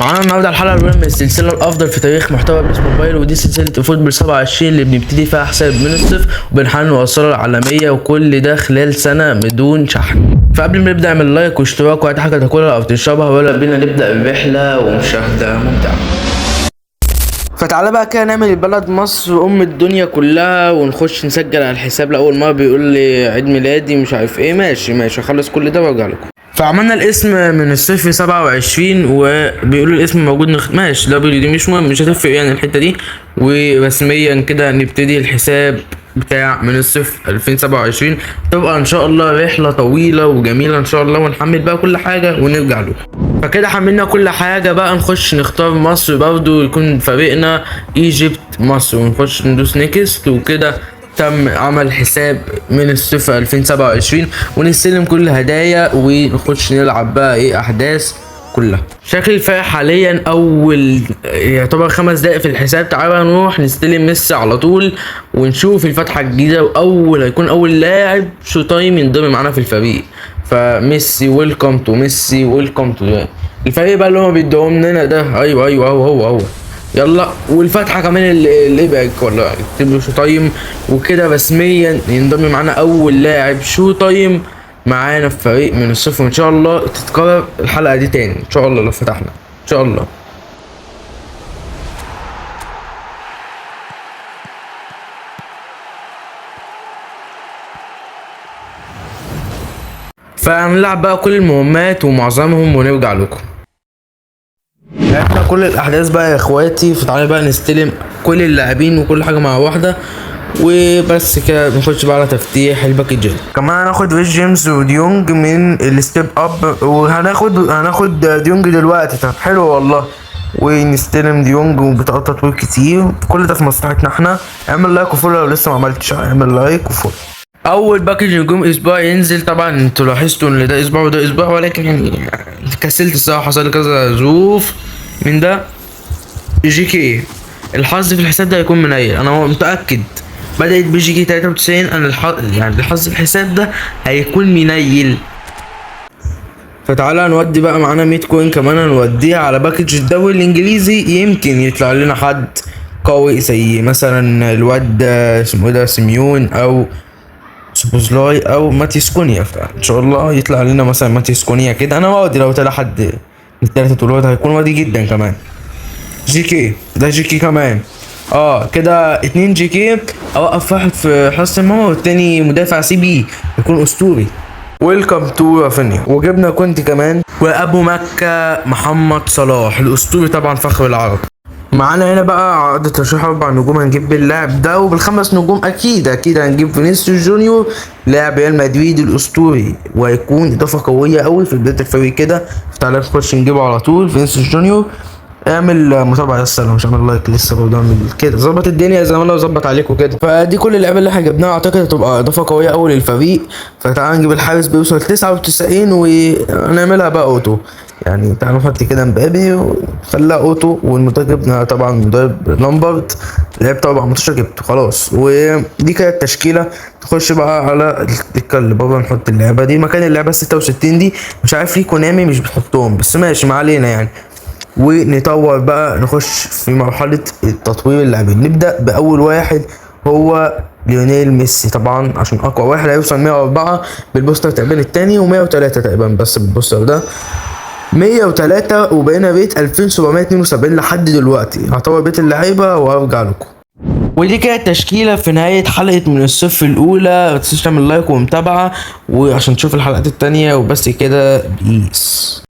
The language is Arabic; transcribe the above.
معانا النهارده الحلقه الاولى من السلسله الافضل في تاريخ محتوى بيس موبايل، ودي سلسله فوتبول 27 اللي بنبتدي فيها حساب من الصفر وبنحاول نوصله العالميه، وكل ده خلال سنه بدون شحن. فقبل ما نبدا اعمل لايك واشتراك وهات حاجه تاكلها او تشربها، ويلا بينا نبدا الرحله ومشاهده ممتعه. فتعالى بقى كده نعمل البلد مصر ام الدنيا كلها ونخش نسجل على الحساب. لاول مره بيقول لي عيد ميلادي مش عارف ايه. ماشي هخلص كل ده وارجع لكم. فعملنا الاسم من الصفر 27 وبيقولوا الاسم موجود ماشي دبليو دي مش مهم، مش هتفرق يعني الحته دي. ورسميا كده نبتدي الحساب بتاع من الصفر 2027. تبقى ان شاء الله رحله طويله وجميله ان شاء الله، ونحمل بقى كل حاجه ونرجع له. فكده حملنا كل حاجه بقى، نخش نختار مصر برضو يكون فريقنا ايجيبت مصر، ونخش ندوس نيكست. وكده تم عمل حساب من الصفر 2027 ونستلم كل الهدايا ونخش نلعب بقى ايه احداث كلها. شكل الفريق حاليا اول يعتبر 5 دقايق في الحساب. تعالى نروح نستلم ميسي على طول ونشوف الفتحه الجديده، واول هيكون اول لاعب شو تايم ينضم معانا في الفريق. فميسي ويلكم تو، ميسي ويلكم تو الفريق بقى اللي هما بيدوهم لنا ده. ايوه هو يلا. والفتحه كمان اللي باك ولا اكتب له شو تايم، وكده رسميا ينضم معانا اول لاعب شو تايم معانا في فريق من الصفر. وان شاء الله تتكرر الحلقه دي تاني ان شاء الله لو فتحنا ان شاء الله. فهنلعب بقى كل المهمات ومعظمهم ونرجع لكم. احنا كل الاحداث بقى يا اخواتي. فتعالى بقى نستلم كل اللاعبين وكل حاجه مع واحده وبس كده. نخش بقى على تفتيح الباكجات. كمان هناخد ريس جيمس وديونج من الستيب اب، وهناخد ديونج دلوقتي. طب حلو والله. ونستلم ديونج وبطاقات تطوير كتير، كل ده في مصلحتنا احنا. اعمل لايك وفولو لو لسه ما عملتش، اعمل لايك وفولو. اول باكج نجوم اسبوع ينزل. طبعا انتوا لاحظتوا ان ده اسبوع وده اسبوع، ولكن يعني كسلت الصراحه، حصل لي كذا ظروف من ده. جي كي الحظ في الحساب ده هيكون منيل، انا متاكد. بدات بجي كي 93. انا الحظ في الحساب ده هيكون منيل. فتعالى نودي بقى معانا 100 كوين كمان هنوديها على باكج الدوري الانجليزي. يمكن يطلع لنا حد قوي زي مثلا الواد اسمه ده سيميون او سوبوزلاي او ماتيس كونيا. فان شاء الله يطلع لنا مثلا ماتيس كونيا كده. انا واضي لو طلع حد من الثلاثه دول هيكون واضي جدا. كمان جي كي ده جي كي كمان. كده 2 جي كي. اوقف واحد في حراسة المرمى والتاني مدافع سي بي يكون اسطوري. ويلكم تو رافينيا. وجبنا كونتي كمان، وابو مكة محمد صلاح الاسطوري طبعا فخر العرب. معانا هنا بقى عقد ترشيح 4 نجوم. هنجيب باللاعب ده، وبال5 نجوم اكيد هنجيب فينيسيوس جونيور لاعب ريال مدريد الاسطوري، وهيكون اضافه قويه قوي في بدايه الفريق كده. فتعالى نخش نجيبه على طول. فينيسيوس جونيور اعمل متابعه يا السلام، مش عامل لايك لسه برضه. اعمل كده ظبط الدنيا زي ما انا ظبط عليكم كده. فدي كل اللعيبه اللي احنا جبناها، اعتقد هتبقى اضافه قويه قوي للفريق. فتعالى نجيب الحارس بيوصل 99 ونعملها بقى اوتو. يعني تعالى نحط كده مبابي وخليها اوتو. والمدرب طبعا مدرب لامبرد لعب 14 جبته خلاص. ودي كانت التشكيله. تخش بقى على الدكه اللي بره نحط اللعبه دي مكان اللعبه 66 دي. مش عارف ليه كونامي مش بتحطهم، بس ماشي ما علينا يعني. ونطور بقى نخش في مرحلة تطوير اللاعبين. نبدأ بأول واحد هو ليونيل ميسي طبعا، عشان أقوى واحد هيوصل 104 بالبوستر تقريبا التاني، و103 تقريبا بس بالبوستر ده 103. وبقينا ريت 2772 لحد دلوقتي. هطور بيت اللعيبة وهرجع لكم. ودي كانت تشكيلة في نهاية حلقة من الصفر الأولى. متنسوش تعمل لايك ومتابعة وعشان تشوف الحلقات التانية. وبس كده بيس.